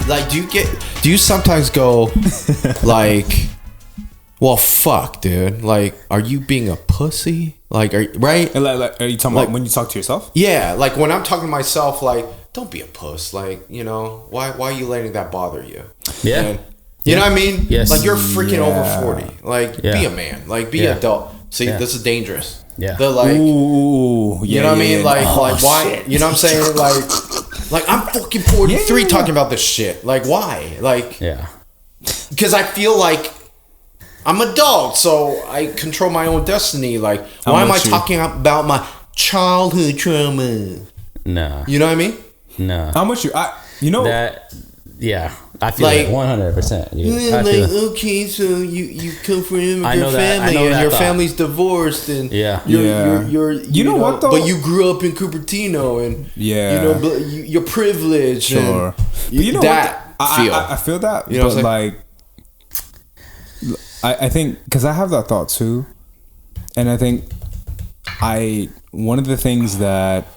Like, do you sometimes go, like, well, fuck, dude. Like, are you being a pussy? Like, right? Like, are you talking about when you talk to yourself? Yeah, like when I'm talking to myself, like, don't be a puss. Like, you know, why are you letting that bother you? Yeah. And, you know what I mean? Yes. Like, you're freaking over 40. Like, be a man. Like, be adult. See, this is dangerous. Yeah. They're like, ooh, you know what I mean? Like, why? Shit. You know what I'm saying? Like I'm fucking 43 talking about this shit. Like, why? Like, because I feel like I'm a dog, so I control my own destiny. Like, why am I talking about my childhood trauma? No. You know what I mean? No. How much you know that? Yeah, I feel like 100%. Okay, so you come from an immigrant family and your family's divorced and you're you know what though? But you grew up in Cupertino and you know, but you're privileged. Sure. And you know that I feel that. You know, but like, I think because I have that thought too, and I think one of the things that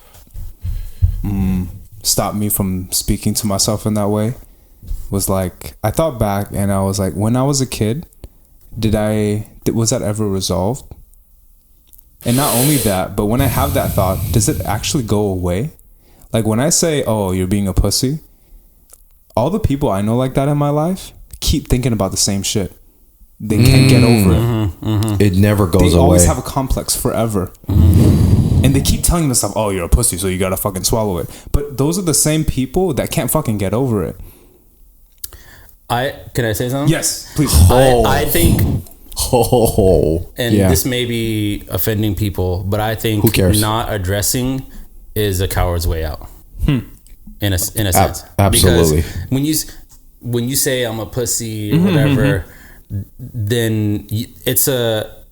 stopped me from speaking to myself in that way was like, I thought back and I was like, when I was a kid, was that ever resolved? And not only that, but when I have that thought, does it actually go away? Like when I say, oh, you're being a pussy, all the people I know like that in my life keep thinking about the same shit. They can't get over it. It never goes away. They always have a complex forever. And they keep telling themselves, oh, you're a pussy, so you gotta fucking swallow it. But those are the same people that can't fucking get over it. Can I say something? Yes, please. I think, and this may be offending people, but I think who cares? Not addressing is a coward's way out. In a sense, absolutely. Because when you say I'm a pussy or whatever, then it's a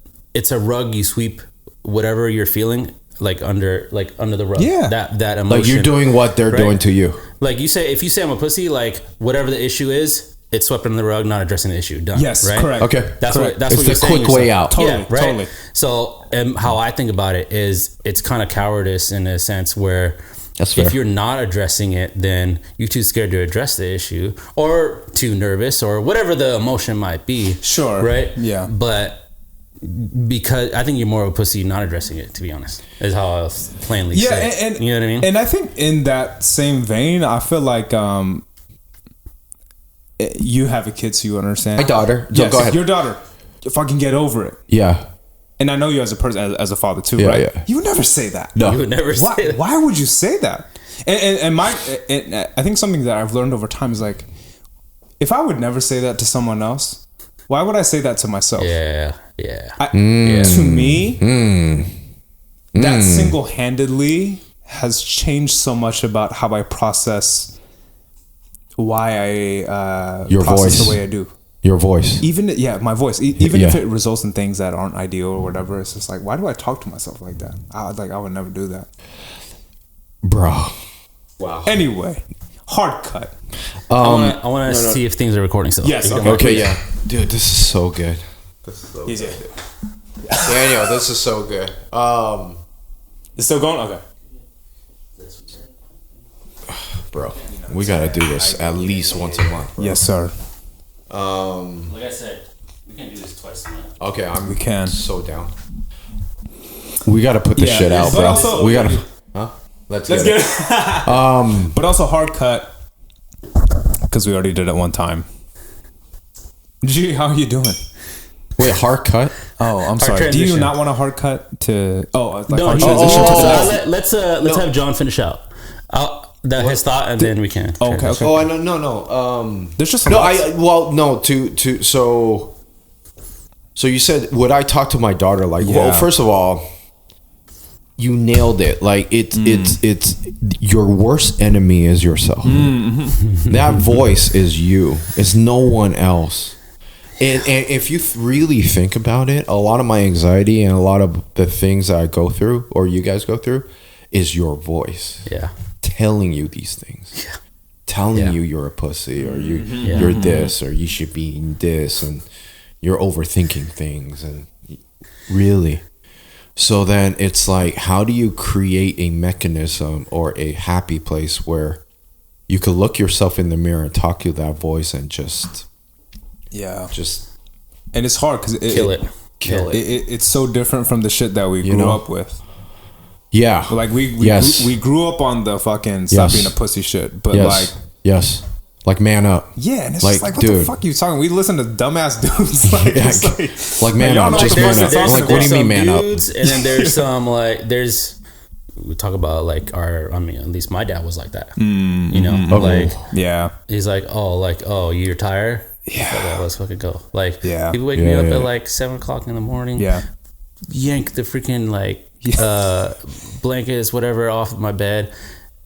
rug you sweep whatever you're feeling like under the rug. Yeah, that emotion. Like you're doing what they're doing to you. Like if you say I'm a pussy, like whatever the issue is, it's swept under the rug, not addressing the issue. Done. Yes, right? Correct. Okay, that's correct. That's it's what you're the saying quick way out. Totally, totally. So, how I think about it is, it's kind of cowardice in a sense where if you're not addressing it, then you're too scared to address the issue, or too nervous, or whatever the emotion might be. Sure. Right. Yeah. But because I think you're more of a pussy not addressing it, to be honest, is how I'll plainly say. And you know what I mean? And I think in that same vein, I feel like you have a kid, so you understand. My daughter. Yes, go ahead. Your daughter. Fucking get over it. Yeah. And I know you as a person, as a father too, right? Yeah. You would never say that. No. You would never say that. Why would you say that? And I think something that I've learned over time is like, if I would never say that to someone else, why would I say that to myself? Yeah. To me, that single-handedly has changed so much about how I process why I your process voice the way I do. Your voice. My voice. Even if it results in things that aren't ideal or whatever, it's just like, why do I talk to myself like that? I would never do that. Bro. Wow. Anyway, hard cut. I want to see if things are recording still. Yes. Okay. Yeah. Dude, this is so good. This is so good. Daniel, this is so good. It's still going? Okay. Bro, we gotta do this at least once a month. Bro. Yes, sir. Like I said, we can do this twice a month. Okay, we can. So down. We gotta put this shit out, bro. Also, we gotta. Huh? Let's get it. But also hard cut because we already did it one time. G, how are you doing? Wait, hard cut? Oh, I'm sorry. Transition. Do you not want a hard cut to? Hard transition. Let's have John finish out. His thought, and then we can. Okay. Oh, no. There's just So you said, would I talk to my daughter like? Yeah. Well, first of all, you nailed it. Like it's your worst enemy is yourself. That voice is you. It's no one else. And if you really think about it, a lot of my anxiety and a lot of the things that I go through, or you guys go through, is your voice. Yeah. Telling you these things. Yeah. Telling you you're a pussy, or you're this, or you should be this, and you're overthinking things, and really. So then it's like, how do you create a mechanism or a happy place where you could look yourself in the mirror and talk to that voice and just and it's hard because kill it. It's so different from the shit that we grew up with. Yeah, like we grew up on the fucking stop being a pussy shit, but like man up. Yeah, and it's like, just like, what the fuck are you talking? We listen to dumbass dudes. Like man up, just man up. I'm like, what do you mean man up? And then there's some we talk about like at least my dad was like that. You know, he's like, oh, you're tired. Yeah, let's fucking go. Like, he would wake me up at like 7 o'clock in the morning. Yeah, yank the freaking blankets, whatever, off of my bed,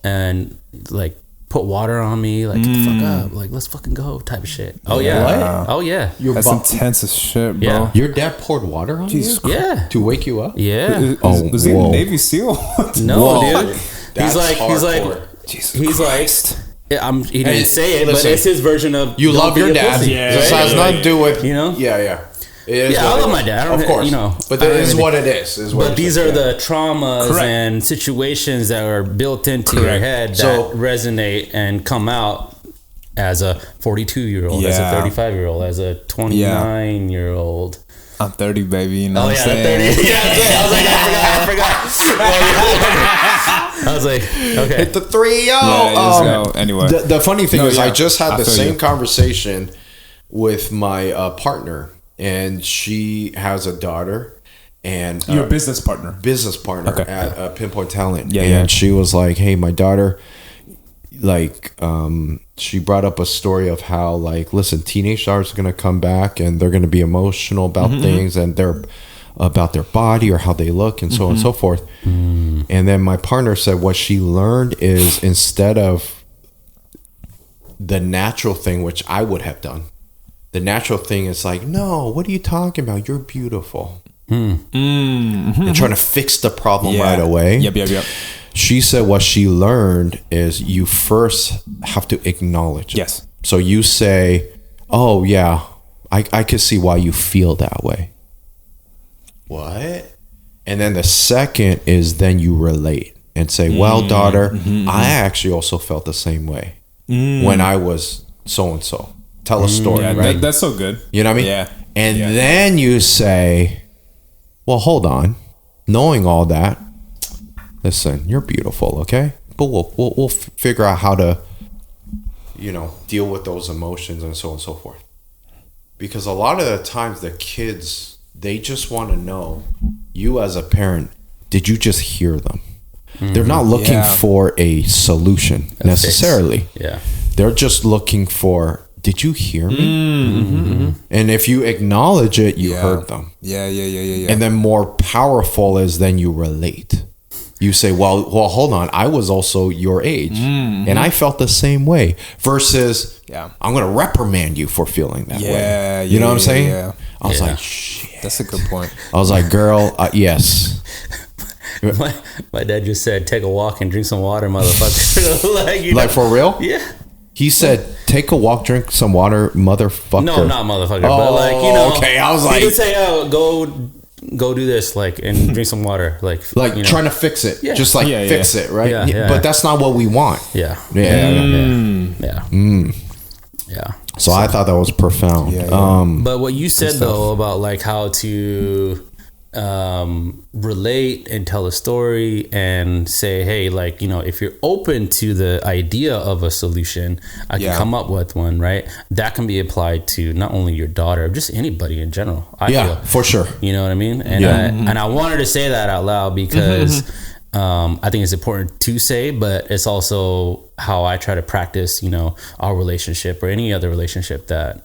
and like put water on me, like get the fuck up, like let's fucking go, type of shit. Oh yeah, oh yeah. That's intense as shit, bro. Yeah. Your dad poured water on you? Yeah, to wake you up. Yeah. Was he a Navy SEAL? No, dude. He's like, Jesus Christ. He didn't say it, but it's his version of you love your dad. Yeah, this has nothing to do with Yeah, I love my dad. Of course, but that is what it is. But these are the traumas and situations that are built into your head that resonate and come out as a 42-year-old, as a 35-year-old, as a 29-year-old. I'm 30, baby. You know what I'm saying? 30. Yeah, I was like, I forgot. I was like, okay. Hit the 3-0. Anyway. The funny thing is, I just had the same conversation with my partner, and she has a daughter. And your business partner at Pinpoint Talent. And she was like, hey, my daughter, like, she brought up a story of how, like, listen, teenage stars are going to come back and they're going to be emotional about things, and they're about their body or how they look and so on and so forth. And then my partner said what she learned is, instead of the natural thing, which I would have done, the natural thing is like, no, what are you talking about? You're beautiful. And trying to fix the problem right away. Yep. She said what she learned is you first have to acknowledge it. Yes. So you say, oh, yeah, I could see why you feel that way. What? And then the second is then you relate and say, well, daughter, I actually also felt the same way when I was so-and-so. Tell a story, right? That's so good. You know what I mean? Yeah. And then you say, well, hold on. Knowing all that, listen, you're beautiful, okay? But we'll figure out how to, deal with those emotions and so on and so forth. Because a lot of the times the kids, they just want to know, you as a parent, did you just hear them? They're not looking for a solution necessarily. Yeah. They're just looking for, did you hear me? And if you acknowledge it, you heard them. Yeah. And then more powerful is then you relate. You say, well, hold on. I was also your age, and I felt the same way. Versus, I'm going to reprimand you for feeling that way. You know what I'm saying? Yeah. I was like, shit. That's a good point. I was like, girl, yes. My dad just said, take a walk and drink some water, motherfucker. like for real? Yeah. He said, take a walk, drink some water, motherfucker. No, not motherfucker. But like, okay. I was like, he did say, go do this, like, and drink some water, like trying to fix it, just like fix it, right? Yeah. But that's not what we want. Yeah. So I thought that was profound. But what you said though about like how to relate and tell a story and say, hey, like, if you're open to the idea of a solution, I can come up with one, right? That can be applied to not only your daughter, just anybody in general. I feel, for sure. You know what I mean? And I wanted to say that out loud because I think it's important to say, but it's also how I try to practice, our relationship or any other relationship that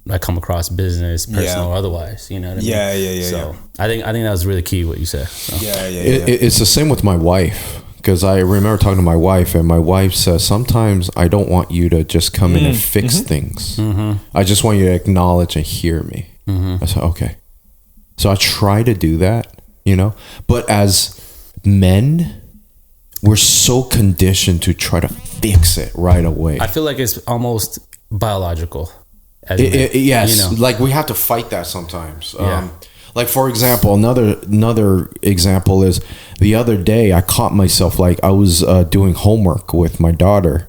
I come across, business, personal, or otherwise. You know what I mean? So I think that was really key what you said. So. It's the same with my wife, because I remember talking to my wife, and my wife says, sometimes I don't want you to just come in and fix things. I just want you to acknowledge and hear me. I said, okay. So I try to do that, but as men, we're so conditioned to try to fix it right away. I feel like it's almost biological. Yes, like we have to fight that sometimes. Like for example, another example is the other day I caught myself, like I was doing homework with my daughter,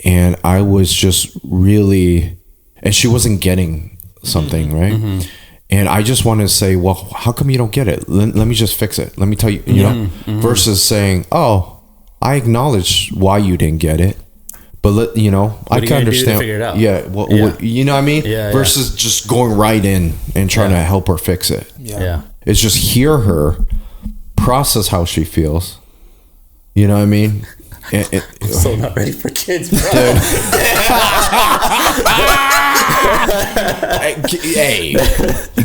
and I was just really, and she wasn't getting something, right? And I just wanted to say, well, how come you don't get it? Let me just fix it. Let me tell you, you know, versus saying, oh, I acknowledge why you didn't get it, but I can understand. Figure it out? Yeah, what, you know what I mean? Yeah, versus just going right in and trying to help her fix it. Yeah. It's just hear her, process how she feels. You know what I mean? I'm so not ready for kids, bro. Hey,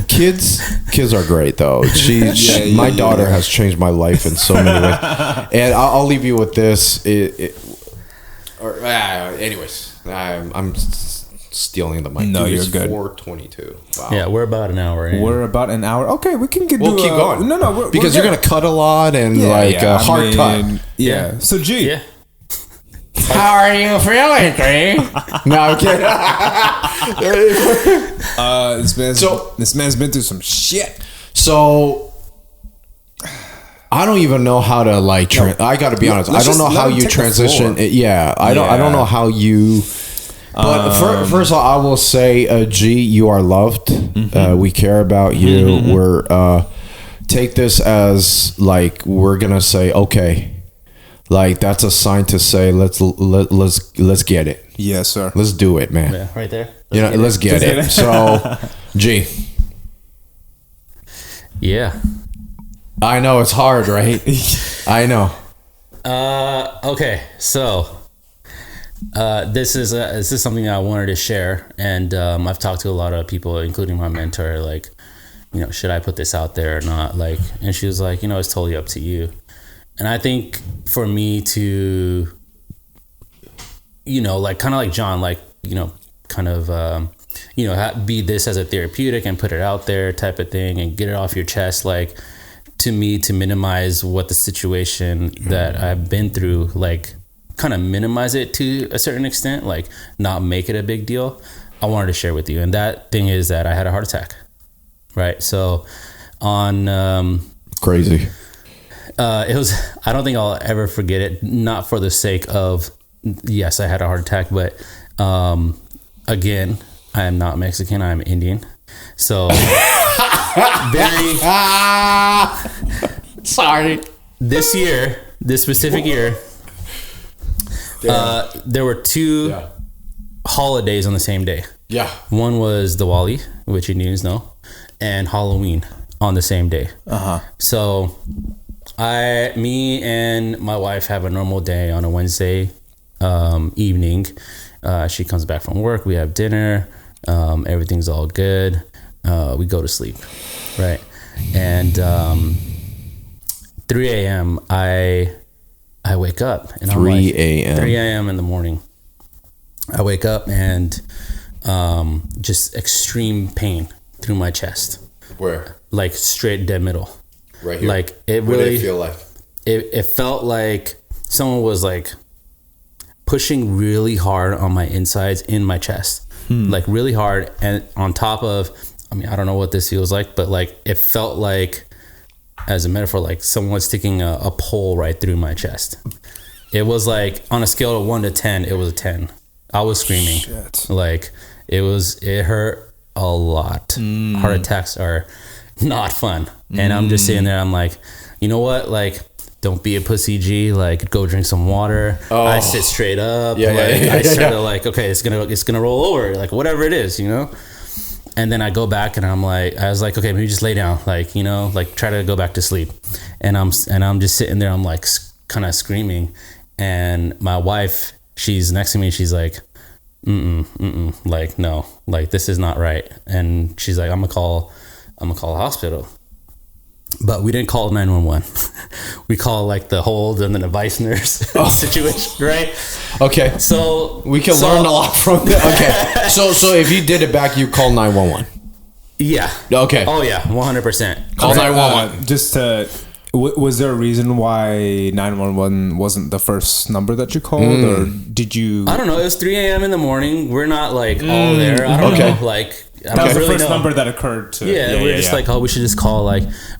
kids are great though. My daughter has changed my life in so many ways. And I'll leave you with this. Anyways, I'm stealing the mic. No, you're good. 4:22. Wow. Yeah, we're about an hour in. We're about an hour. Okay, we'll keep going. No, because you're gonna cut a lot and hard cut. Yeah. So G. Yeah. How are you feeling, G? No, I'm kidding. This man's been through some shit. So I don't even know how to I got to be honest. I don't know how you transition. I don't know how you. But first of all, I will say, G, you are loved. We care about you. We're take this as we're gonna say, okay. That's a sign to say let's get it. Yes, sir. Let's do it, man. Yeah, right there. Let's get it. So, G. Yeah. I know it's hard, right? I know. Okay, so this is something I wanted to share, and I've talked to a lot of people, including my mentor. Should I put this out there or not? And she was like, it's totally up to you. And I think for me to, kind of like John, be this as a therapeutic and put it out there type of thing and get it off your chest. To me, to minimize what the situation that I've been through, kind of minimize it to a certain extent, not make it a big deal. I wanted to share with you. And that thing is that I had a heart attack, right? So on... Crazy. It was, I don't think I'll ever forget it. Not for the sake of, yes, I had a heart attack, but again, I am not Mexican. I am Indian. So very sorry. This specific year, there were two holidays on the same day. Yeah. One was Diwali, which Indians know, and Halloween on the same day. So me and my wife have a normal day on a Wednesday evening. She comes back from work. We have dinner. Everything's all good. We go to sleep, right? And 3 a.m. I wake up and 3 a.m. 3 a.m. in the morning. I wake up and just extreme pain through my chest. Where? Straight dead middle. Right here. It really. What did it feel like? It felt like someone was pushing really hard on my insides in my chest, really hard, and on top of. I don't know what this feels like, but it felt like, as a metaphor, someone was sticking a pole right through my chest. It was on a scale of 1 to 10, it was a 10. I was screaming. Shit. It hurt a lot. Heart attacks are not fun. And I'm just sitting there, I'm like, you know what? Don't be a pussy, G. Go drink some water. Oh. I sit straight up. I try to okay, it's gonna roll over. Whatever it is, And then I go back and I was like, okay, maybe just lay down, try to go back to sleep. And I'm just sitting there, I'm kind of screaming. And my wife, she's next to me. She's like, no, this is not right. And she's like, I'm gonna call a hospital. But we didn't call 911. We call the hold and then a vice nurse situation, right? Okay. So we can learn a lot from that. Okay. So if you did it back, you call 911. Yeah. Okay. Oh yeah, 100%. Call 911. Just to, was there a reason why 911 wasn't the first number that you called, or did you? I don't know. It was 3 a.m. in the morning. We're not all there. I don't know. That was the first number that occurred to. Yeah, we're just we should just call.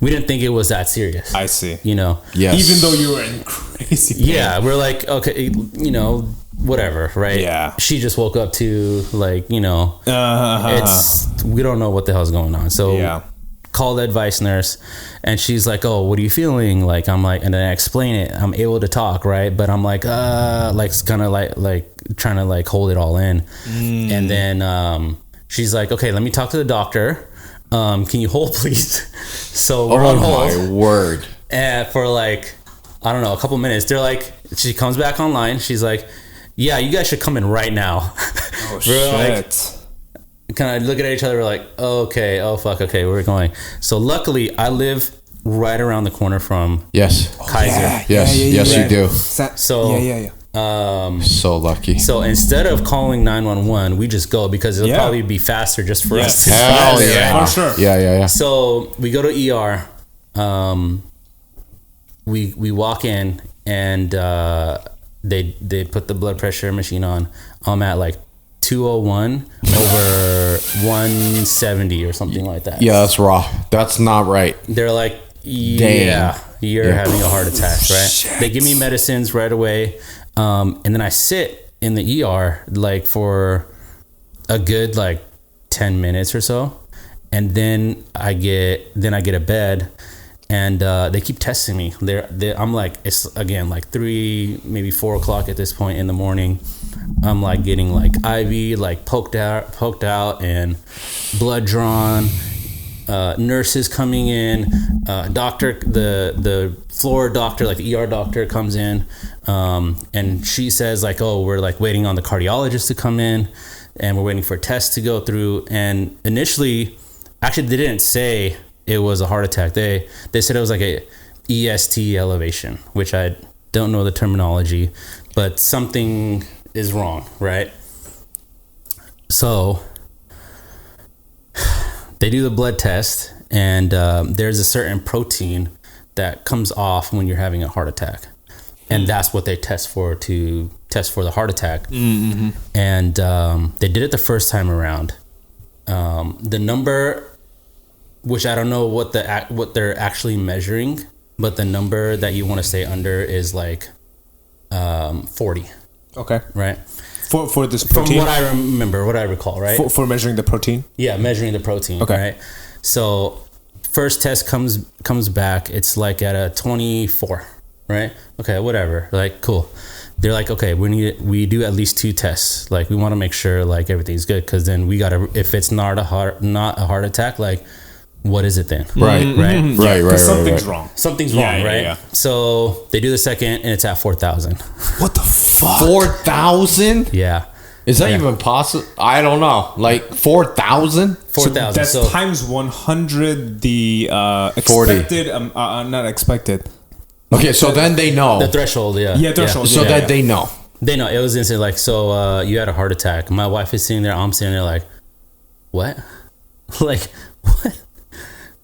We didn't think it was that serious. I see. Yes. Even though you were in crazy pain. Yeah, we're okay, whatever, right? Yeah. She just woke up to, like, you know, we don't know what the hell's going on. So call the advice nurse, and she's like, oh, what are you feeling? Like, I'm like, and then I explain it. I'm able to talk, right? But I'm like kind of like trying to like hold it all in. And then she's like, okay, let me talk to the doctor. Can you hold, please? So we're on hold. Oh my word. And for like, I don't know, a couple minutes, they're like, she comes back online. She's like, yeah, you guys should come in right now. Oh, shit. Like, kind of looking at each other, we're like, okay, oh fuck, okay, we're going. So luckily, I live right around the corner from Kaiser. Yes, you do. So so lucky. So instead of calling 911, we just go, because it'll probably be faster just for us. Hell yeah, for sure. Yeah. So we go to ER. We walk in, and they put the blood pressure machine on. I'm at like 201 over 170 or something like that. Yeah, that's raw. That's not right. They're like, you're having a heart attack, right? Shit. They give me medicines right away. And then I sit in the ER like for a good like 10 minutes or so. And then I get a bed, and they keep testing me. I'm like, it's again like 3, maybe 4 o'clock at this point in the morning. I'm like getting like IV like poked out and blood drawn. Nurses coming in, doctor, the floor doctor, like the ER doctor comes in, and she says like, oh, we're like waiting on the cardiologist to come in, and we're waiting for tests to go through. And initially, actually, they didn't say it was a heart attack. They said it was like a EST elevation, which I don't know the terminology, but something is wrong, right? So they do the blood test, and there's a certain protein that comes off when you're having a heart attack, and that's what they test for, to test for the heart attack. Mm-hmm. And they did it the first time around. The number, which I don't know what they're actually measuring, but the number that you want to stay under is like 40. Okay. Right. For this protein? From what I remember, what I recall, right? For measuring the protein? Yeah, measuring the protein. Okay. Right. So first test comes back, it's like at a 24, right? Okay, whatever. Like, cool. They're like, okay, we do at least 2 tests. Like, we want to make sure like everything's good, because then we gotta, if it's not a heart attack, like, what is it then? Right. Right. Something's wrong. Something's wrong, right? Yeah. So they do the second, and it's at 4,000. What the fuck? 4,000? Yeah. Is that even possible? I don't know. Like 4,000? 4,000. That's times 100 the expected, not expected. Okay, so then they know. The threshold, yeah. Yeah, threshold. So that they know. They know. It was instant. Like, so you had a heart attack. My wife is sitting there. I'm sitting there like, what? Like, what?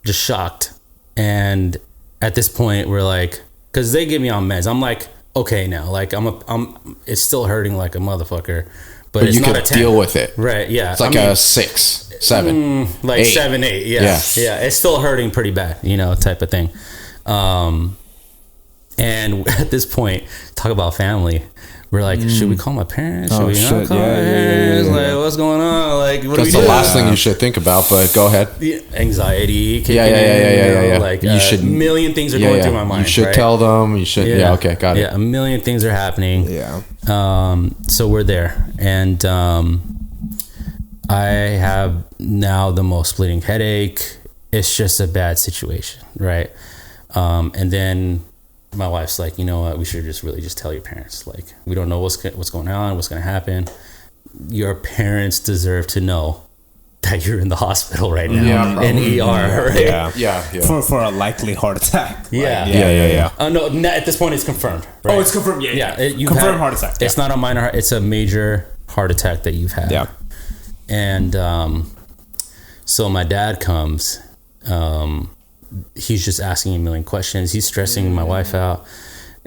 Just shocked. And at this point, we're like, because they get me on meds. I'm like, okay now. Like, it's still hurting like a motherfucker. But it's you not could deal with it. Right, yeah. It's like a 6, 7. Like 8. 7, 8, yeah. It's still hurting pretty bad, type of thing. And at this point, talk about family. We're like, should we call my parents? Should we not call my parents? Like, what's going on? Like, what That's do we the do? last thing you should think about, but go ahead. Anxiety. Yeah. Like, you should, a million things are going through my mind. You should tell them. You should. Yeah, okay, got it. Yeah, a million things are happening. Yeah. So we're there. And I have now the most splitting headache. It's just a bad situation, right? And then my wife's like, you know what, we should really just tell your parents. Like, we don't know what's going on, what's going to happen. Your parents deserve to know that you're in the hospital right now, in ER, right? Yeah. For a likely heart attack. Yeah. No, at this point it's confirmed. Right? Oh, it's confirmed. Yeah. Confirmed heart attack. It's not a minor heart. It's a major heart attack that you've had. Yeah. And so my dad comes. He's just asking a million questions. He's stressing my wife out.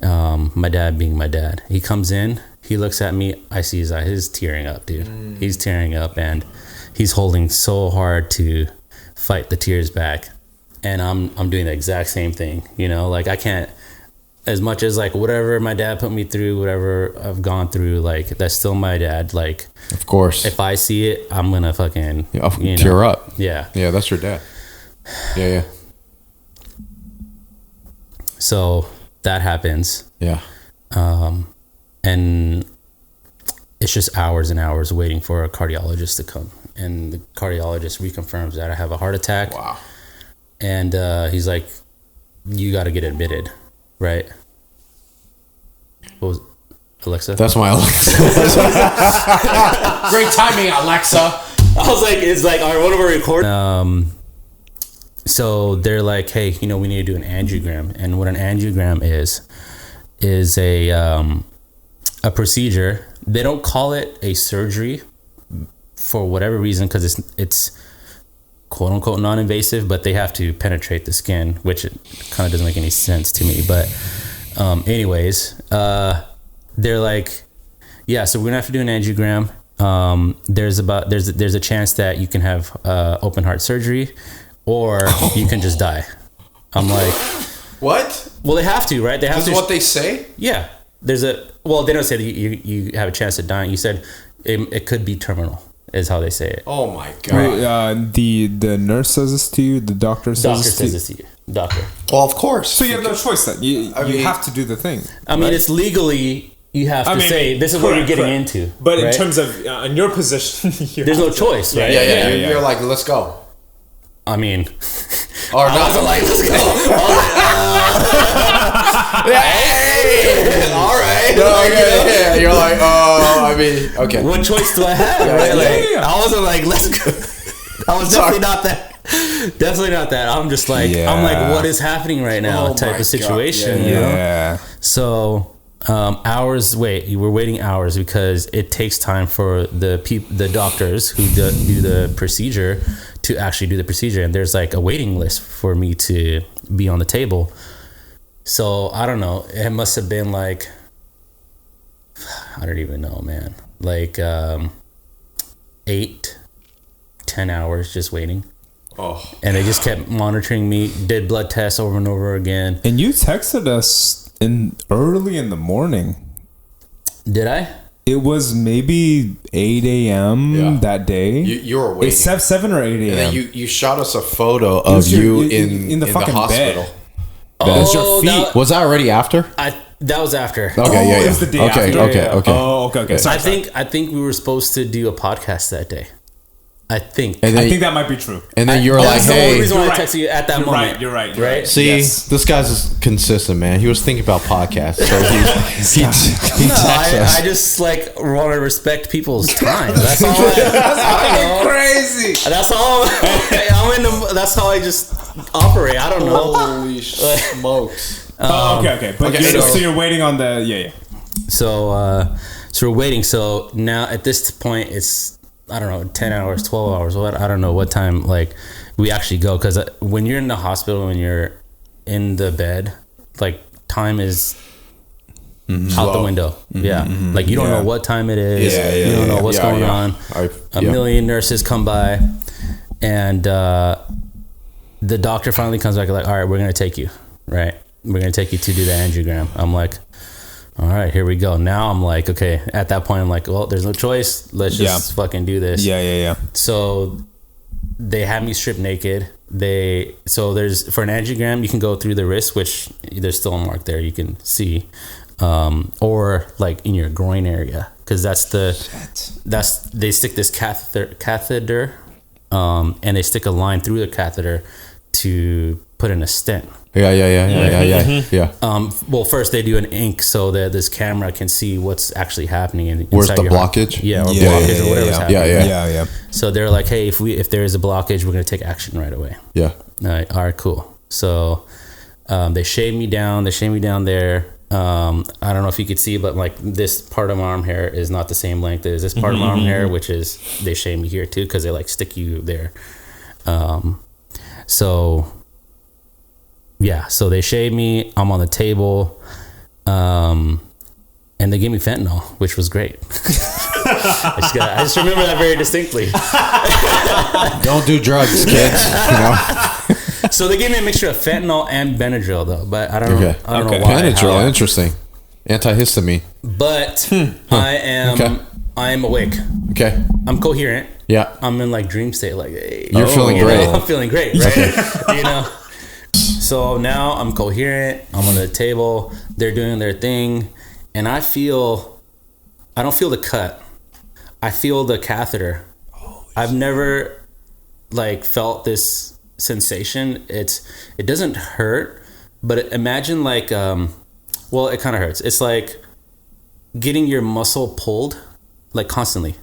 My dad being my dad. He comes in. He looks at me. I see his eyes. He's tearing up, dude. He's tearing up, and he's holding so hard to fight the tears back. And I'm doing the exact same thing. Like, I can't. as much as like whatever my dad put me through, whatever I've gone through, like that's still my dad. Like, of course, if I see it, I'm gonna fucking tear up. Yeah, that's your dad. Yeah. So that happens. Yeah. And it's just hours and hours waiting for a cardiologist to come, and the cardiologist reconfirms that I have a heart attack. Wow. And he's like, "You got to get admitted." Right. What was Alexa? That's my Alexa. Great timing, Alexa. I was like, it's like, all right, what are we recording? So they're like, hey, we need to do an angiogram. And what an angiogram is a procedure. They don't call it a surgery for whatever reason, because it's quote unquote non-invasive, but they have to penetrate the skin, which it kind of doesn't make any sense to me. But anyways, they're like, yeah, so we're gonna have to do an angiogram. There's a chance that you can have open heart surgery, or you can just die. I'm like, what? Well, they have to, right? They have This to. is what they say? Yeah. They don't say that you have a chance of dying. You said it could be terminal, is how they say it. Oh my God. The nurse says this to you. The doctor says this to you. Doctor. Well, of course. So you have no choice then. You have to do the thing. I mean, it's legally, you have to say this is what you're getting into. But right? in terms of in your position, there's no choice, right? Yeah. You're like, let's go. I mean, or not. I was like, let's go. Hey, all right. Yeah. You're like, oh, I mean, okay. What choice do I have? Right? I wasn't like, let's go. I was definitely not that. Definitely not that. I'm just like, I'm like, what is happening right now? Type of situation. Yeah. So, we're waiting hours because it takes time for the doctors who do the procedure to actually do the procedure, and there's like a waiting list for me to be on the table. So I don't know, it must have been like, I don't even know, man, like 8-10 hours just waiting. And they just kept monitoring me, did blood tests over and over again. And you texted us early in the morning. Did I? It was maybe 8 a.m. that day. You were waiting. It's 7 or 8 a.m. And then you shot us a photo of you in the fucking hospital. Bed. That's your feet. Was that already after? That was after. Okay, yeah. It was the day after. Okay. Oh, okay. So I think we were supposed to do a podcast that day. I think that might be true. And then you were like, that's the only hey. reason why I texted you at that moment. You're right. Right? See, this guy's consistent, man. He was thinking about podcasts. So he texted us. I just like want to respect people's time. That's all. That's crazy. That's all. That's how I just operate. I don't know. Holy smokes. Okay. But so you're waiting on the So we're waiting. So now at this point, it's, I don't know, 10 hours, 12 hours. I don't know what time like we actually go. Because when you're in the hospital, when you're in the bed, like time is out the window. Yeah. Like you don't know what time it is. You don't know what's going on. A million nurses come by, and the doctor finally comes back like, all right, we're going to take you. Right. We're going to take you to do the angiogram. I'm like, all right, here we go. Now I'm like, okay, at that point, I'm like, well, there's no choice. Let's just fucking do this. Yeah. So they had me stripped naked. So there's, for an angiogram, you can go through the wrist, which there's still a mark there you can see, or like in your groin area, because they stick this catheter, and they stick a line through the catheter to put in a stent. Yeah. Well, first they do an ink so that this camera can see what's actually happening. Where's the blockage blockage? or whatever's happening. Yeah. So they're like, hey, if there is a blockage, we're gonna take action right away. Yeah. All right, cool. So they shave me down. They shave me down there. I don't know if you could see, but like this part of my arm hair is not the same length as this part of my arm hair, which is, they shave me here too because they like stick you there. So they shave me. I'm on the table, and they gave me fentanyl, which was great. I just remember that very distinctly. Don't do drugs, kids. So they gave me a mixture of fentanyl and Benadryl though, but I don't know. I don't know why. Benadryl, interesting. Antihistamine. But I am awake. Okay. I'm coherent. Yeah. I'm in like dream state. Like, hey, You're feeling great. I'm feeling great, right? You know. So now I'm coherent. I'm on the table. They're doing their thing, and I don't feel the cut. I feel the catheter. I've never like felt this sensation. It doesn't hurt, but imagine like well, it kind of hurts. It's like getting your muscle pulled like constantly,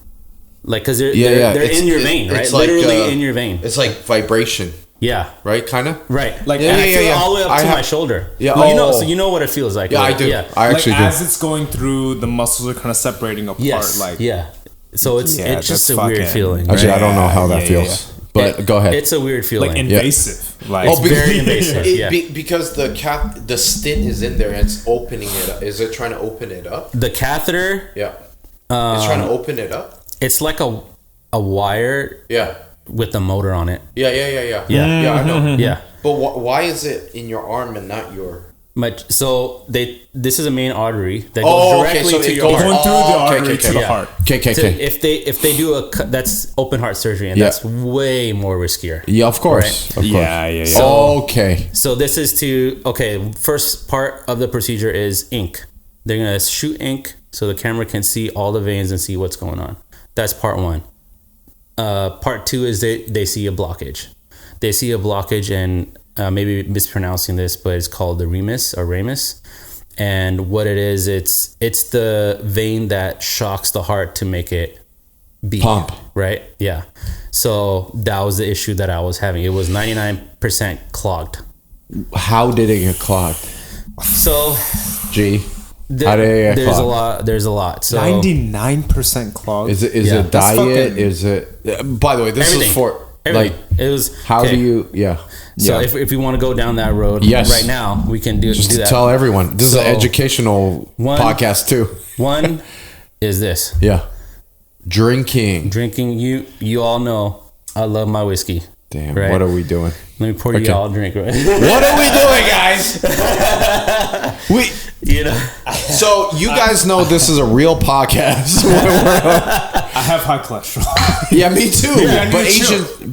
like because they're in your vein, right? Literally in your vein. It's like vibration. Yeah. Right, kind of. Right. Like I feel it all the way up to my shoulder. Yeah. Well, so you know what it feels like. Yeah, right? I do. Yeah. I actually do. As it's going through, the muscles are kind of separating apart. Yes. Like So it's just a weird feeling. Actually, I don't know how that feels. But go ahead. It's a weird feeling. Like invasive. Like it's very invasive. Because the stent is in there and it's opening it up. Is it trying to open it up? The catheter. Yeah. It's trying to open it up. It's like a wire. Yeah. With a motor on it. Yeah. Yeah, I know. Yeah. But why is it in your arm and not your? So this is a main artery that goes directly to your heart. Going through the artery to the heart. Okay. If they do that's open heart surgery, and that's way more riskier. Yeah, of course. Right? Yeah. So, okay. So this is first part of the procedure is ink. They're gonna shoot ink so the camera can see all the veins and see what's going on. That's part one. Part two is they see a blockage. They see a blockage and maybe mispronouncing this, but it's called the ramus. And what it is, it's the vein that shocks the heart to make it beat. Pump. Right? Yeah. So that was the issue that I was having. It was 99% clogged. How did it get clogged? So there's a lot. So 99% clogged. Is it diet? Is it? By the way, this is for everything. Like it was. How do you? Yeah. So if you want to go down that road, right now we can do that. Tell everyone this is an educational podcast too. One is this. Yeah. Drinking. You all know I love my whiskey. Damn. Right? What are we doing? Let me pour you all a drink. Right? What are we doing, guys? So you guys know this is a real podcast. I have high cholesterol. Yeah, me too.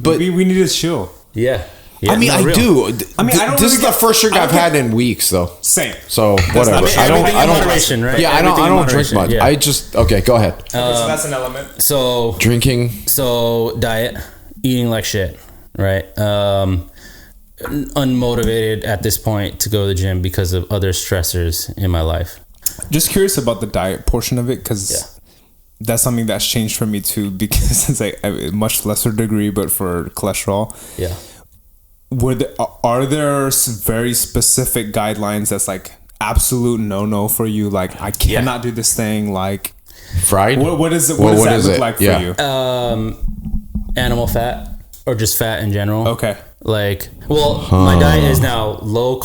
But we need to chill. Yeah. I mean, I do. I mean, this is the first drink I've had in weeks, though. Same. So whatever. I don't. Moderation, right? Yeah, I don't drink much. Yeah. I just okay. Go ahead. So that's an element. So drinking. So diet, eating like shit, right? Unmotivated at this point to go to the gym because of other stressors in my life. Just curious about the diet portion of it, because that's something that's changed for me too, because it's like a much lesser degree, but for cholesterol. Yeah. Are there very specific guidelines that's like absolute no for you? Like I cannot do this thing. Like fried. What does that look like for you? Animal fat or just fat in general. Okay. Like, my diet is now low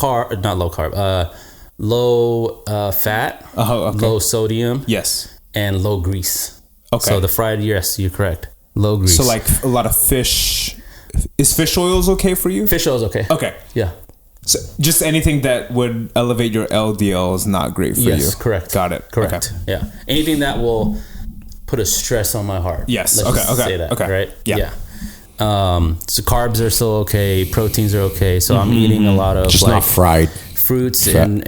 fat, low sodium, yes, and low grease. Okay. So the fried, yes, you're correct. Low grease. So like a lot of fish. Is fish oils okay for you? Fish oil is okay. Okay. Yeah. So just anything that would elevate your LDL is not great for you. Yes, correct. Got it. Correct. Okay. Yeah. Anything that will put a stress on my heart. Yes. Let's just say that. Okay. Right. Yeah. So carbs are still okay. Proteins are okay. So I'm eating a lot of just not fried fruits and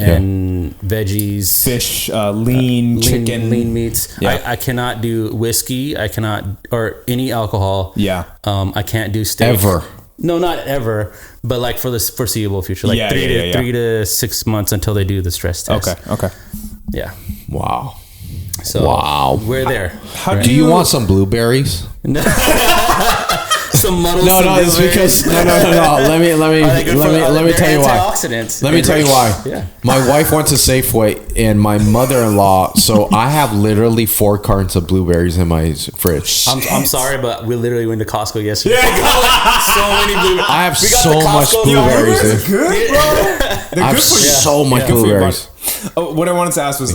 veggies, fish, lean chicken, lean meats. Yeah. I cannot do whiskey. I cannot, or any alcohol. Yeah. I can't do steak. Ever. No, not ever, but like for the foreseeable future, like 3 to 6 months until they do the stress test. Okay. Yeah. Wow. So we're there. How do you want some blueberries? Some muddled. No, it's because no. Let me tell you why. Let me tell you why. Yeah. My wife went to Safeway and my mother-in-law. So I have literally 4 cartons of blueberries in my fridge. I'm sorry, but we literally went to Costco yesterday. Yeah. So many blueberries. I have so much blueberries. They're good, bro. I have so much blueberries. Oh, what I wanted to ask was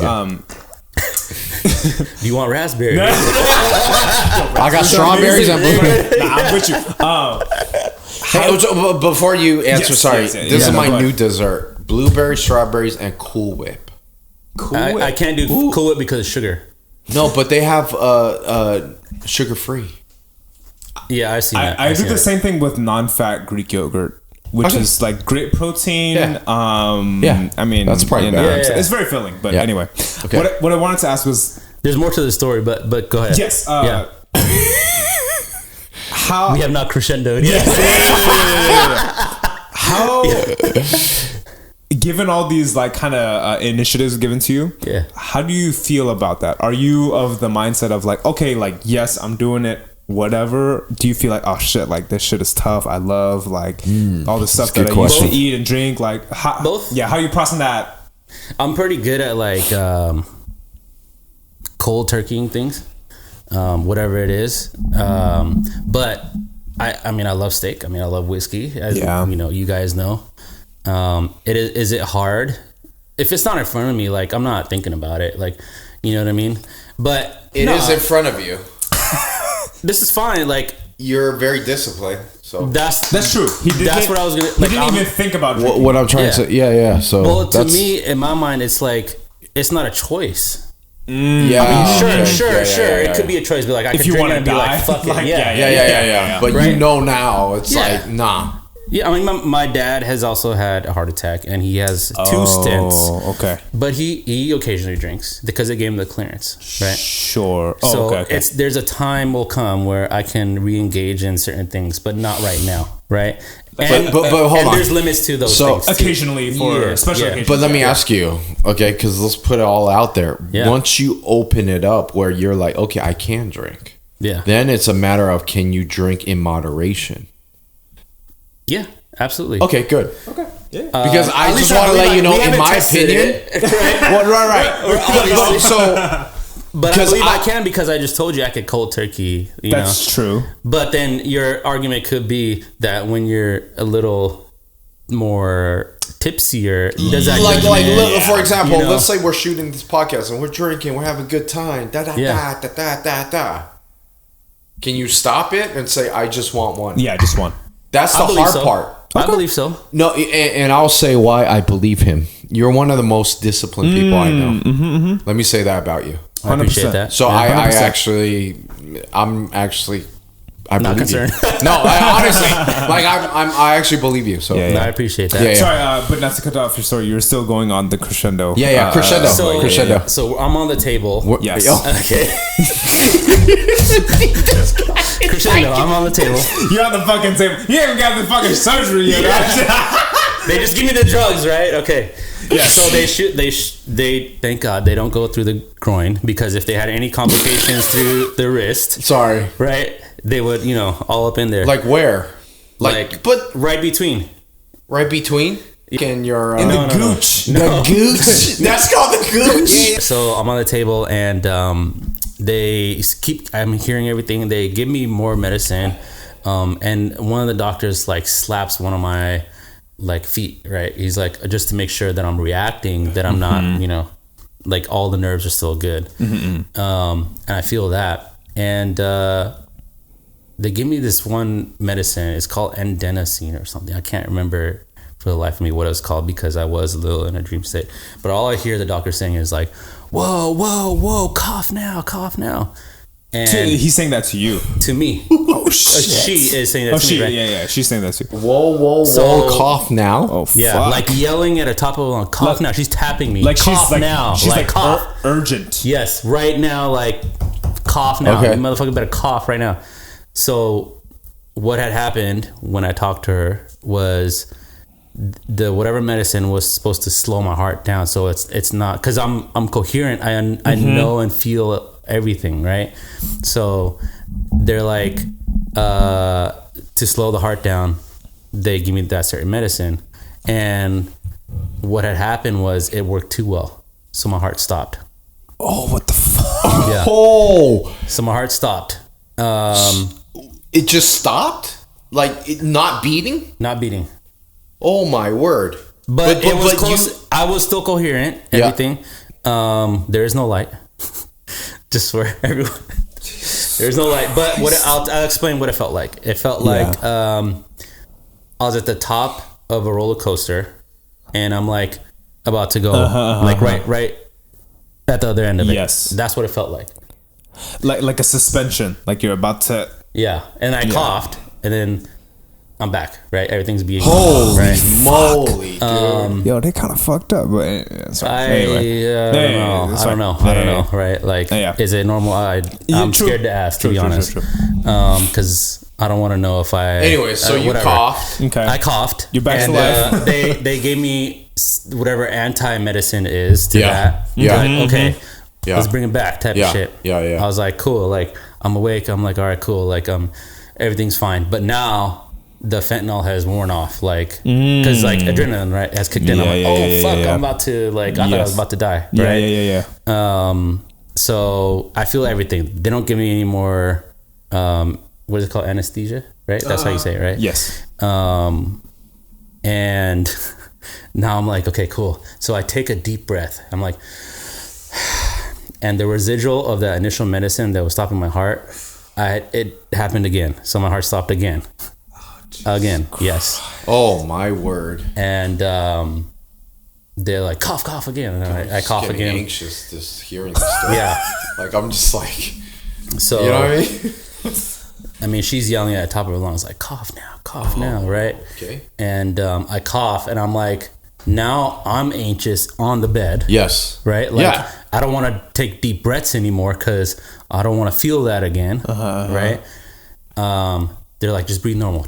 do you want raspberries? I got strawberries and blueberries. I'm with you. Before you answer, sorry. Yes, This is my go ahead. new dessert: blueberry, strawberries, and Cool Whip. I can't do Cool Whip because of sugar. No, but they have sugar free. Yeah, I've seen that. I I've do seen the that. same thing with non-fat Greek yogurt, which is like great protein. Yeah. I mean, That's probably you know, better. Yeah. It's very filling. But Yeah. anyway, Okay. what I wanted to ask was, There's more to the story, but go ahead. yes, yeah. how We have not crescendoed yet. how given all these like kind of initiatives given to you, Yeah. how do you feel about that? Are you of the mindset of like, okay, like yes, I'm doing it, whatever? Do you feel like, oh shit, like this shit is tough, I love like all the stuff good that I used to question. eat and drink, like how, Both. yeah, how are you processing that? I'm pretty good at like cold turkeying things, whatever it is. But I mean, I love steak. I mean, I love whiskey. As Yeah. you know, you guys know. Is it hard? If it's not in front of me, like I'm not thinking about it. Like, you know what I mean? But It is in front of you. this is fine. Like You're very disciplined. So that's That's true. That's what I was gonna. He Like, didn't even think about what, drinking. what I'm trying to say, yeah. So well, to that's, me, in my mind, it's like it's not a choice. yeah, Sure, okay. sure. Yeah, It could be a choice, but like I could you drink wanna it and be like, die, fuck like, it, yeah. Yeah. But Right. you know now, it's Yeah. like nah. Yeah, I mean, my dad has also had a heart attack, and he has two stents. Oh, okay. But he occasionally drinks because they gave him the clearance, right? Sure. Oh, So okay. there's a time will come where I can re-engage in certain things, but not right now, right? And, but hold and on. there's limits to those So, things. too. Occasionally for Yeah, special yeah. occasions. But let me ask you, okay? Because let's put it all out there. Yeah. Once you open it up, where you're like, okay, I can drink. Yeah, Then it's a matter of can you drink in moderation? yeah, absolutely. Okay, good. Okay. Yeah. Because I At just least want to let you know, we in haven't my tested opinion. it, right? Well, right. Obviously. So But I Because believe I I- can because I just told you I could cold turkey. You know? That's true. But then your argument could be that when you're a little more tipsier, does that like, judgment- for example, You know? let's say we're shooting this podcast and we're drinking, we're having a good time. Yeah. Da. Can you stop it and say, I just want one? Yeah, just one. That's the I believe hard so. part. I believe so. No, and I'll say why I believe him. You're one of the most disciplined people I know. Let me say that about you. I appreciate 100%. that. So Yeah. I'm actually, I Not believe concerned. you. No, honestly, like I actually believe you. So Yeah, I appreciate that. Yeah, yeah. Sorry, but not to cut off your story. You're still going on the crescendo. Yeah, crescendo. So, Crescendo. so I'm on the table. Yes. Okay. Crescendo, I'm on the table. You're on the fucking table. You haven't got the fucking surgery yet. They just give me the drugs, right? Okay. Yeah. So they shoot. They thank God they don't go through the groin, because if they had any complications through the wrist, Sorry. right, they would, all up in there, Like where? Like, but right between. right between in your In No, the no, no. gooch. the gooch. That's called the gooch. So I'm on the table, and they keep. I'm hearing everything. They give me more medicine, and one of the doctors like slaps one of my feet. Right, he's like, just to make sure that I'm reacting, that I'm not, like all the nerves are still good. And I feel that, and they give me this one medicine. It's called endenosine or something. I can't remember for the life of me what it was called, because I was a little in a dream state. But all I hear the doctor saying is like, whoa, cough now. And He's saying that to you. to me, Oh shit. she is saying that to me, right? Yeah. She's saying that to you. Whoa, So- cough now. Oh Yeah, fuck. like yelling at a top of a lungs, cough Like- now. She's tapping me. like cough she's like now. She's like cough. urgent. Yes, right now, like cough now. Okay. You motherfucker better cough right now. So what had happened when I talked to her was the whatever medicine was supposed to slow my heart down. So it's not, because I'm coherent. I know and feel everything, right? So they're like, to slow the heart down, they give me that certain medicine. And what had happened was it worked too well. So my heart stopped. Oh, what the fuck? Yeah. Oh, So my heart stopped. it just stopped. Like it not beating. Not beating. Oh my word! But it was but close. I was still coherent. Yeah. Everything. There is no light. Just for everyone. There's no light. But I'll explain what it felt like. It felt like I was at the top of a roller coaster, and I'm like about to go, like right at the other end of it. Yes, that's what it felt like. Like a suspension, like you're about to. Yeah, and I coughed, and then I'm back. Right, everything's being Holy right. moly, dude! Yo, they kind of fucked up, but I don't know. Right, like, is it normal? I'm scared to ask, to be honest, because I don't want to know if I. Anyway, so you coughed. Okay, I coughed. You're back to life. They gave me whatever anti-medicine is to that. Yeah. Like, okay. Yeah. Let's bring it back, type of shit. Yeah. I was like, cool. Like, I'm awake. I'm like, all right, cool. Like, everything's fine. But now the fentanyl has worn off. Like, because like adrenaline, right, has kicked in. I'm like, fuck, I'm about to, like, I thought I was about to die. Right? Yeah. So I feel everything. They don't give me any more, what is it called? Anesthesia, right? That's how you say it, right? Yes. And now I'm like, okay, cool. So I take a deep breath. I'm like, and the residual of the initial medicine that was stopping my heart, it happened again. So my heart stopped again. Again, yes. Oh my word! And they're like, cough again, and I cough again. Anxious just hearing this stuff. Yeah, like I'm just like, so you know what I mean? I mean, she's yelling at the top of her lungs, like, cough now, right? Okay. And I cough, and I'm like, now I'm anxious on the bed. Yes. Right? Like, I don't want to take deep breaths anymore because I don't want to feel that again. Right? They're like, just breathe normal.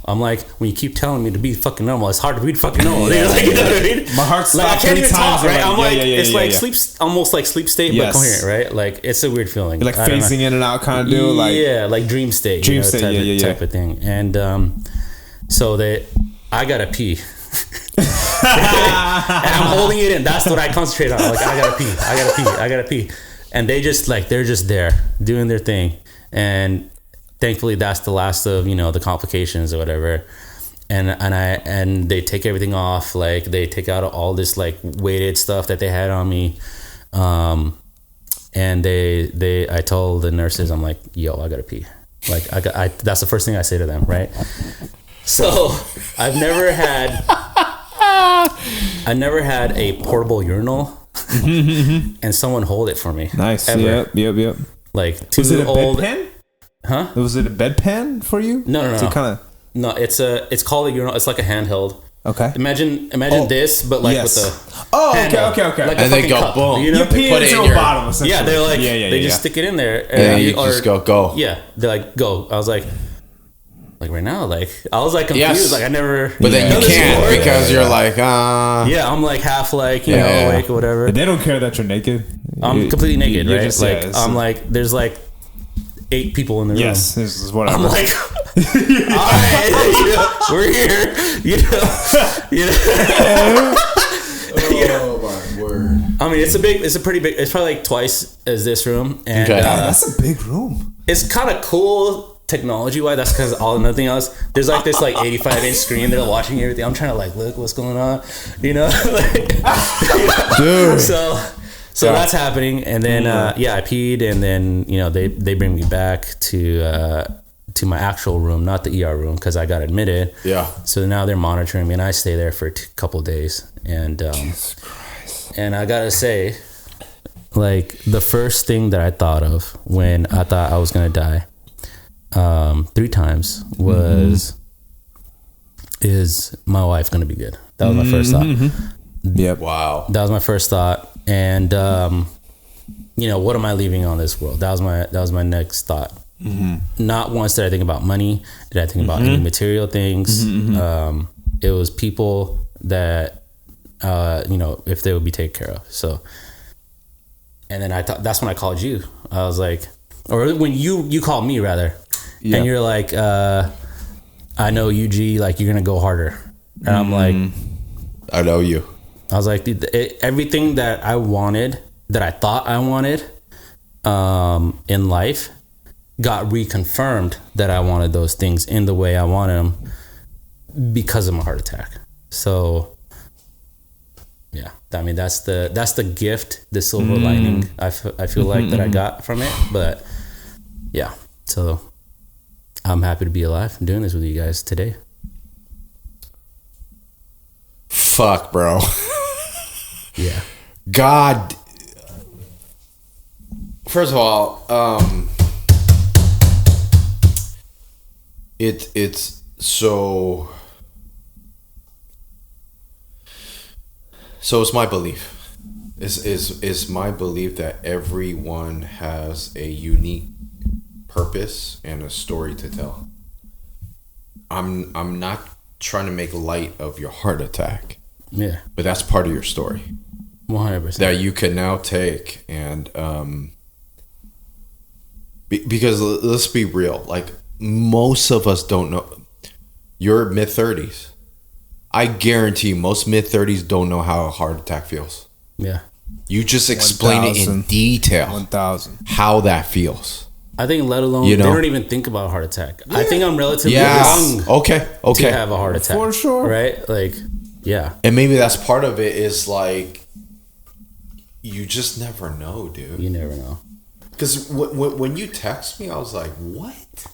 I'm like, when you keep telling me to be fucking normal, it's hard to breathe fucking normal. Like, you know what I mean? My heart's like, I can't even talk, right? I'm like, it's like sleep, almost like sleep state, but coherent, right? Like, it's a weird feeling. You're like phasing in and out kind of deal. Like, like dream state. Type of thing. And so I gotta pee. And I'm holding it in. That's what I concentrate on. Like, I gotta pee. And they're just there doing their thing. And thankfully that's the last of, the complications or whatever. And they take everything off. Like, they take out all this like weighted stuff that they had on me. And I told the nurses, I'm like, yo, I gotta pee. Like, that's the first thing I say to them, right? So I've never had a portable urinal and someone hold it for me. Nice. Ever. Yep. Like, too was it a old. bedpan? Huh? Was it a bedpan for you? No. No. It's called a urinal. It's like a handheld. Okay. Imagine this, but like with the. Okay. Like and they go cup, boom. You pee into a bottle. Yeah, they're like they just stick it in there, and you just go. Yeah, they're like go. I was like right now, like I was like confused. Yes. Like I never. But then you can't because you're like Yeah, I'm like half like awake or whatever. They don't care that you're naked. I'm completely naked, right? Just, like I'm like there's like 8 people in the room. Yes, this is what I'm like. All right, we're here. Oh my word! I mean, it's pretty big. It's probably like twice as this room, and that's a big room. It's kind of cool technology wise. That's because nothing else. There's like this like 85-inch screen. They're watching everything. I'm trying to like look what's going on, Dude. So that's happening, and then I peed, and then they bring me back to my actual room, not the ER room, because I got admitted. Yeah. So now they're monitoring me, and I stay there for a couple of days, and Jesus Christ. And I gotta say, like the first thing that I thought of when I thought I was gonna die, 3 times was, is my wife gonna be good? That was my first thought. Yep. Wow. That was my first thought. And what am I leaving on this world? That was my next thought. Not once did I think about money. Did I think about any material things? It was people that if they would be taken care of. So, and then I thought, that's when I called you. I was like, or when you called me rather, and you're like, I know UG, like you're gonna go harder, and I'm like, I know you. I was like, everything that I wanted, that I thought I wanted, in life, got reconfirmed that I wanted those things in the way I wanted them because of my heart attack. So, yeah, I mean that's the gift, the silver lining. I feel like that I got from it. But yeah, so I'm happy to be alive and doing this with you guys today. fuck, bro. Yeah. God. First of all, it's so it's my belief. Is my belief that everyone has a unique purpose and a story to tell. I'm not trying to make light of your heart attack. Yeah. But that's part of your story. 100%. That you can now take and because let's be real, like most of us don't know. You're mid-30s. I guarantee most mid-30s don't know how a heart attack feels. Yeah. You just explain it in detail. 1,000. How that feels. I think, let alone, they don't even think about a heart attack. I think I'm relatively young okay. to have a heart attack. For sure. Right? Like, yeah. And maybe that's part of it is like, you just never know, dude. You never know. Because when you text me, I was like, what?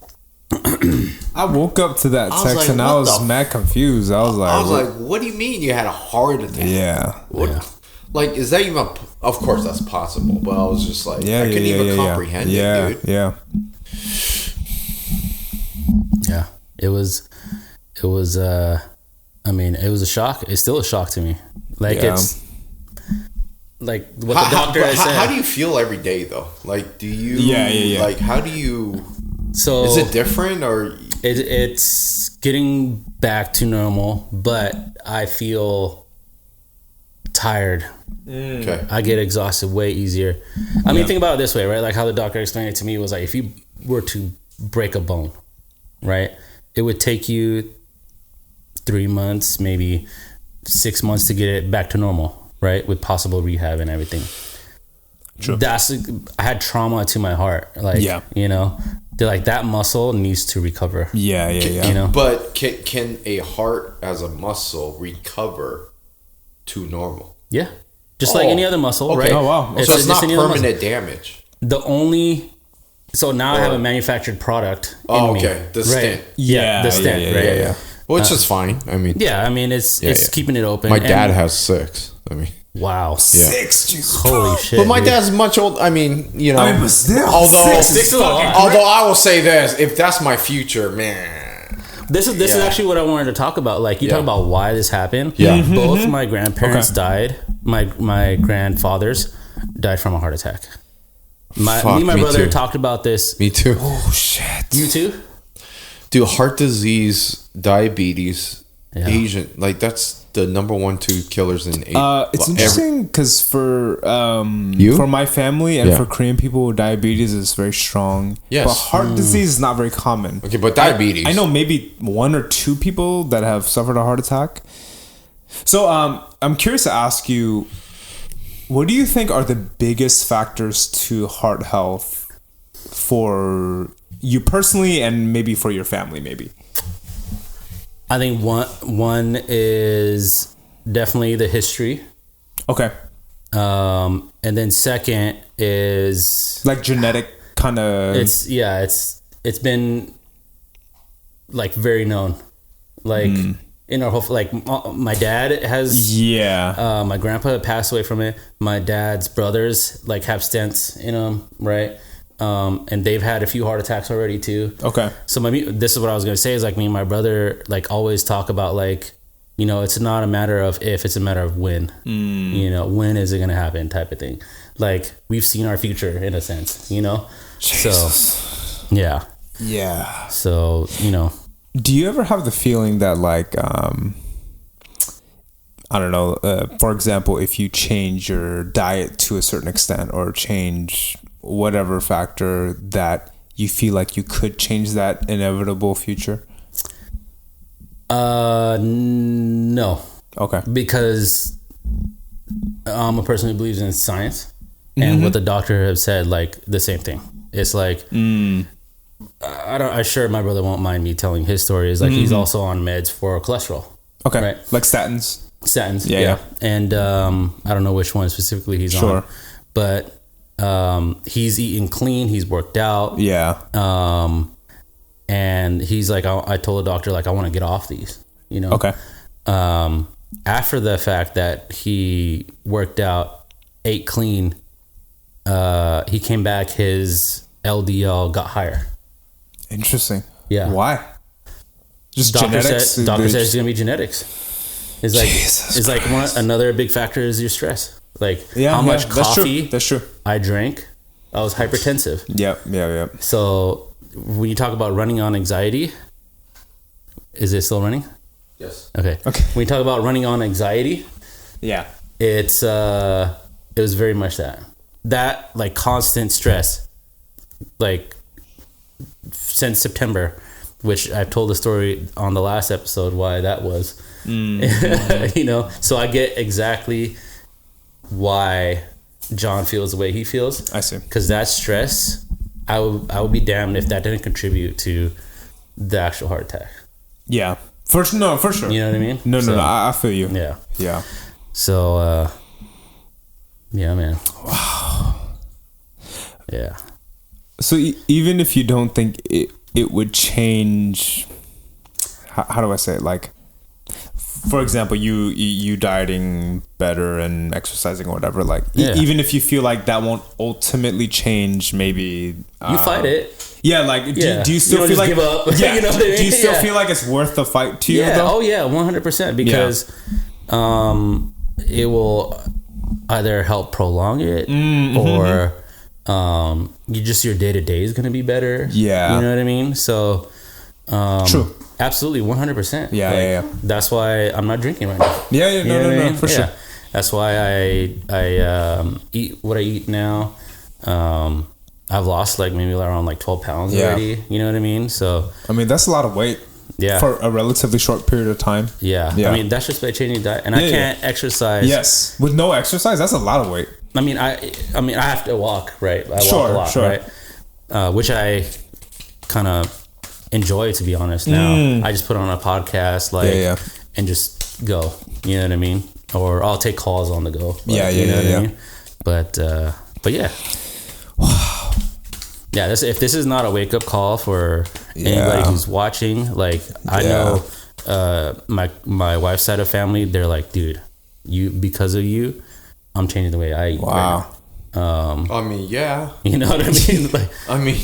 I woke up to that text like, and I was mad confused. I was like, what do you mean you had a heart attack? Yeah. What? Yeah. Like, is that even? Of course, that's possible. But I was just like, I couldn't even comprehend it, dude. Yeah. Yeah. It was. I mean, it was a shock. It's still a shock to me. Like it's. Like what the doctor has said. How do you feel every day though? Like, do you? Yeah. Like, how do you? So is it different or? It's getting back to normal, but I feel tired. Okay. I get exhausted way easier. I mean, think about it this way, right? Like how the doctor explained it to me was like, if you were to break a bone, right, it would take you 3 months, maybe 6 months to get it back to normal, right? With possible rehab and everything. True. I had trauma to my heart. Like, you know, they're like, that muscle needs to recover. Yeah. You know? But can a heart as a muscle recover to normal? Yeah. Just like any other muscle, right? Oh, wow. So it's not permanent damage. So now I have a manufactured product in me. The stent. Yeah, the stent, right? Yeah. Which is fine. I mean, it's keeping it open. My dad has 6. I mean, wow, 6. Jesus. Holy shit! But my dad's much old. I mean, you know. but still, although 6 is a lot. Although I will say this, if that's my future, man. This is actually what I wanted to talk about. Like, you talk about why this happened. Yeah. Both my grandparents died. My grandfathers died from a heart attack. Me and my brother talked about this. Me too. Oh shit. You too? Dude, heart disease, diabetes, Asian, like that's the number 1-2 killers in Asia. It's interesting because for my family and for Korean people, diabetes is very strong. Yes. But heart disease is not very common. Okay, but diabetes. I know maybe 1 or 2 people that have suffered a heart attack. So I'm curious to ask you, what do you think are the biggest factors to heart health for you personally and maybe for your family maybe? I think one is definitely the history. Okay. And then second is like genetic kind of. It's been like very known, like in our whole, like my dad has my grandpa passed away from it. My dad's brothers like have stents in them, right? And they've had a few heart attacks already too. Okay. So this is what I was gonna say is like me and my brother like always talk about like, you know, it's not a matter of if, it's a matter of when. You know, when is it gonna happen type of thing. Like we've seen our future in a sense, you know. Jesus. So yeah. So you know. Do you ever have the feeling that like I don't know, for example, if you change your diet to a certain extent or change whatever factor, that you feel like you could change that inevitable future? No. Okay. Because I'm a person who believes in science, and what the doctor has said, like the same thing. It's like I'm sure my brother won't mind me telling his story. Is like he's also on meds for cholesterol. Okay. Right? Like statins. Yeah. And I don't know which one specifically he's on, but he's eating clean. He's worked out. Yeah. And he's like, I told the doctor like I want to get off these. You know. Okay. after the fact that he worked out, ate clean, he came back, his LDL got higher. Interesting. Yeah. Why? Just Doctor genetics? said it's gonna be genetics. It's like Jesus another big factor is your stress. Like Yeah, how much that's coffee true. That's true. I drank. I was hypertensive. Yep. So when you talk about running on anxiety, is it still running? Yes. Okay. When you talk about running on anxiety, Yeah. it was very much that like constant stress, like since September, which I've told the story on the last episode why that was. You know, so I get exactly why John feels the way he feels. I see. Because that stress, I would be damned if that didn't contribute to the actual heart attack. Yeah. For sure. You know what I mean? No, I feel you. Yeah. Yeah. So, yeah, man. Wow. Yeah. So even if you don't think it would change, how do I say it? Like, for example, you dieting better and exercising or whatever, like even if you feel like that won't ultimately change, maybe you fight it. Yeah, like do you still feel like give up? Yeah, You know what I mean? do you still feel like it's worth the fight to you? Yeah. Though? Oh yeah, 100%. Because it will either help prolong it or your day to day is gonna be better. Yeah, you know what I mean. So true. Absolutely, 100%. Yeah. That's why I'm not drinking right now. Yeah. No, for sure. That's why I eat what I eat now. I've lost like maybe around like 12 pounds already. You know what I mean? So I mean that's a lot of weight. Yeah. For a relatively short period of time. Yeah. I mean that's just by changing diet, and I can't exercise. Yes, with no exercise, that's a lot of weight. I mean I have to walk, right? I walk a lot, right? Which I kind of enjoy, to be honest. Now I just put on a podcast, and just go. You know what I mean? Or I'll take calls on the go. But, you know what I mean? But yeah. Wow. Yeah. If this is not a wake up call for anybody who's watching, like I know, my wife's side of family, they're like, dude, because of you, I'm changing the way I eat. Wow. Right now. I mean, yeah. You know what I mean? Like, I mean.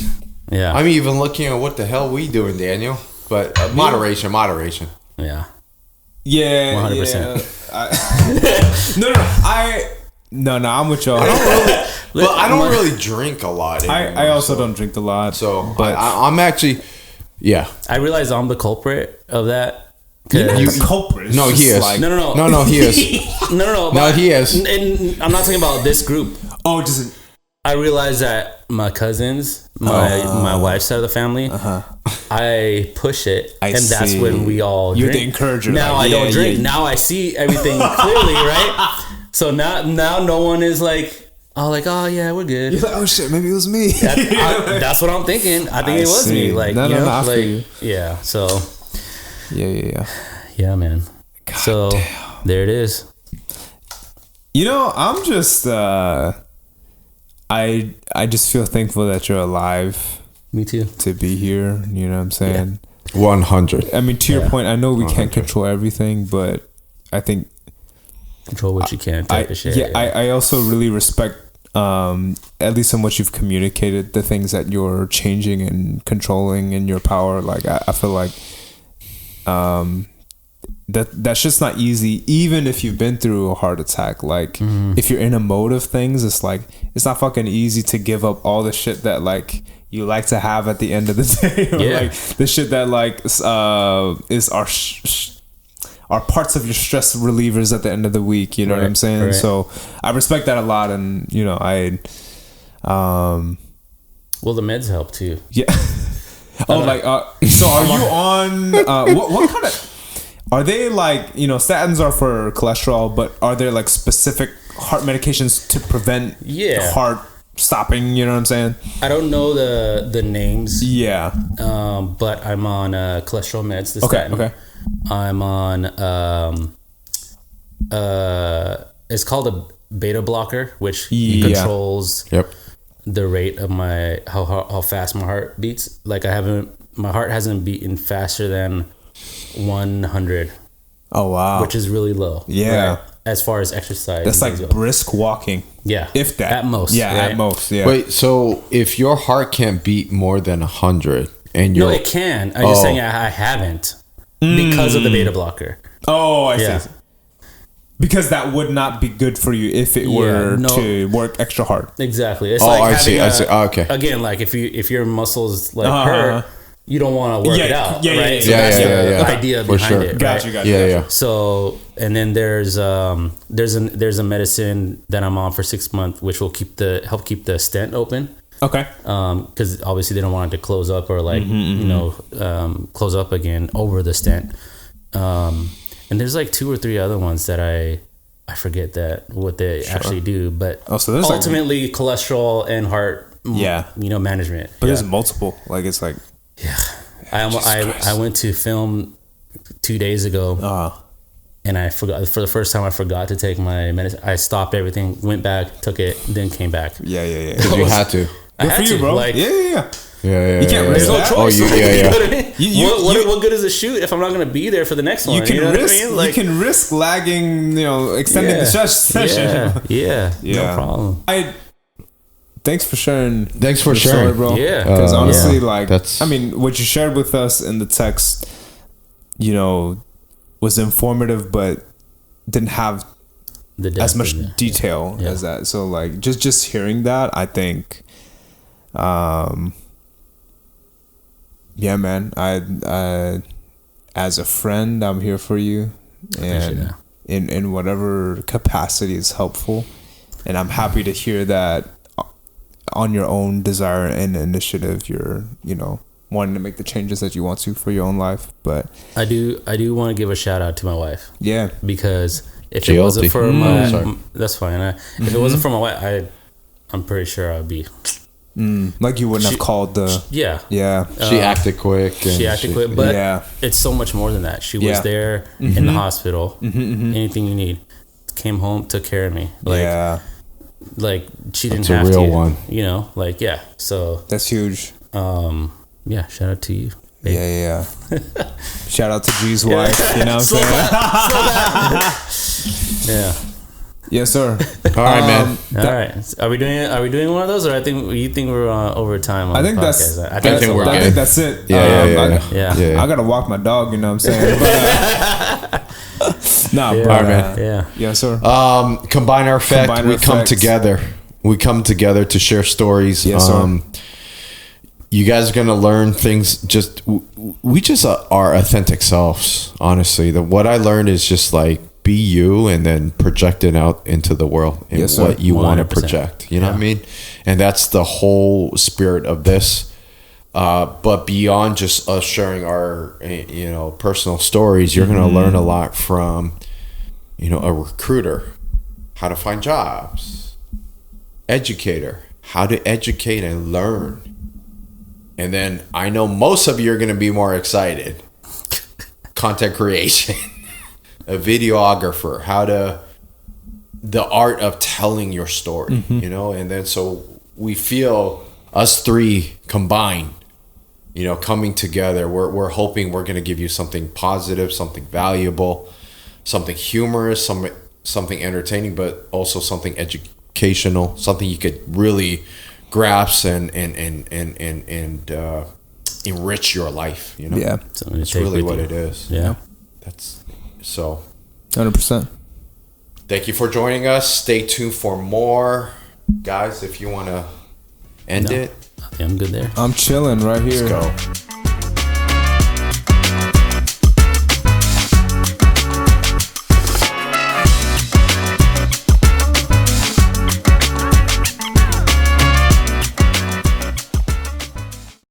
Yeah. I'm even looking at what the hell we doing, Daniel. But moderation. Yeah. Yeah. 100%. No. I'm with y'all. I don't really drink a lot anymore, I also don't drink a lot. So, but I'm actually, yeah. I realize I'm the culprit of that. You're not the culprit. No, he is. No, he is. No, he is. And I'm not talking about this group. Oh, just... I realized that my cousins, my wife's side of the family, I push it, that's when we all drink. You're the encourager. Now I don't drink. Now I see everything clearly, right? So now no one is like, oh yeah, we're good. You're like, oh shit, maybe it was me. That's what I'm thinking. I think it was me. Like, no, I feel you. Yeah. So. Yeah. Yeah, man. God so damn. There it is. You know, I'm just. I just feel thankful that you're alive. Me too. To be here, you know what I'm saying? 100. I mean, to your point, I know we can't control everything, but I think control what you can type of shit. Yeah, I also really respect, at least in what you've communicated, the things that you're changing and controlling in your power. Like I feel like that's just not easy, even if you've been through a heart attack. Like if you're in a mode of things, it's like it's not fucking easy to give up all the shit that like you like to have at the end of the day. Or like the shit that like is our parts of your stress relievers at the end of the week. You know what I'm saying? Right. So I respect that a lot, and you know well, the meds help too. Yeah. So are you on what kind of? Are they like, you know, statins are for cholesterol, but are there like specific heart medications to prevent heart stopping? You know what I'm saying? I don't know the names. Yeah. But I'm on cholesterol meds. The statin. Okay. I'm on it's called a beta blocker, which controls the rate of my how fast my heart beats. Like my heart hasn't beaten faster than 100 Oh wow. which is really low. Yeah. Right? As far as exercise. That's and like things go. brisk walking. Yeah. If that. At most. Yeah, right? at most. Yeah. Wait, so if your heart can't beat more than 100 and No, you're it can. I'm just saying I haven't because of the beta blocker. Oh, I Yeah. see. Because that would not be good for you if it were to work extra hard. Exactly. It's I see. Oh, okay. Again, like if your muscles like hurt, you don't want to work it out, yeah, right? yeah, So yeah, that's yeah, the yeah. idea For behind sure. it. Gotcha, right? gotcha. Yeah. So, and then there's a medicine that I'm on for 6 months, which will help keep the stent open. Okay. Because obviously they don't want it to close up or like close up again over the stent. And there's like 2 or 3 other ones that I forget what they actually do, but so there's ultimately cholesterol and heart management. But there's multiple. Like it's like I went to film 2 days ago. And I forgot for the first time. I forgot to take my medicine. I stopped everything, went back, took it, then came back. Yeah. Because you had to. I had to, bro. like, Yeah. You can't risk there's no that. choice. Oh, You know what I mean? You- What good is a shoot if I'm not going to be there for the next one? You can know risk. what I mean? Like, you can risk lagging. Extending the session. Yeah, no problem. Thanks for sharing. Thanks for your sharing. story, bro. Yeah. Because honestly, That's- what you shared with us in the text, was informative, but didn't have The depth as much of it. detail as that. So like just hearing that, I think, yeah, man, I as a friend, I'm here for you, and in whatever capacity is helpful, and I'm happy to hear that on your own desire and initiative, you're wanting to make the changes that you want to for your own life. But I do want to give a shout out to my wife. Yeah, because if it wasn't for that's fine. If it wasn't for my wife, I'm pretty sure I'd be. Like you wouldn't have called the. Yeah. She acted quick. She acted quick, but it's so much more than that. She was there in the hospital. Anything you need, came home, took care of me. Like she didn't have to. That's a real one. So that's huge. Shout out to you. Babe. Yeah. Shout out to G's wife. You know what I'm saying? Yeah. Yes, sir. All right, man. All right. Are we doing one of those, or you think we're over time? On I think the that's. podcast? I think that's it. Yeah. I gotta walk my dog. You know what I'm saying? Nah, bro. All right, man. Yeah. Yes, sir. Combine our effect. We come together. We come together to share stories. Yes, sir. You guys are gonna learn things. We just are authentic selves. Honestly, what I learned is just like be you, and then project it out into the world and what you want to project. You know what I mean? And that's the whole spirit of this. But beyond just us sharing our personal stories, you're gonna learn a lot from a recruiter, how to find jobs, educator, how to educate and learn. And then I know most of you are going to be more excited. Content creation, a videographer, the art of telling your story, and then so we feel us three combined, coming together. We're hoping we're going to give you something positive, something valuable, something humorous, something entertaining, but also something educational, something you could really grasp and enrich your life. Yeah, that's really what it is. Yeah, that's so. 100%. Thank you for joining us. Stay tuned for more, guys. If you want to end it, I'm good there. I'm chilling right here. Let's go.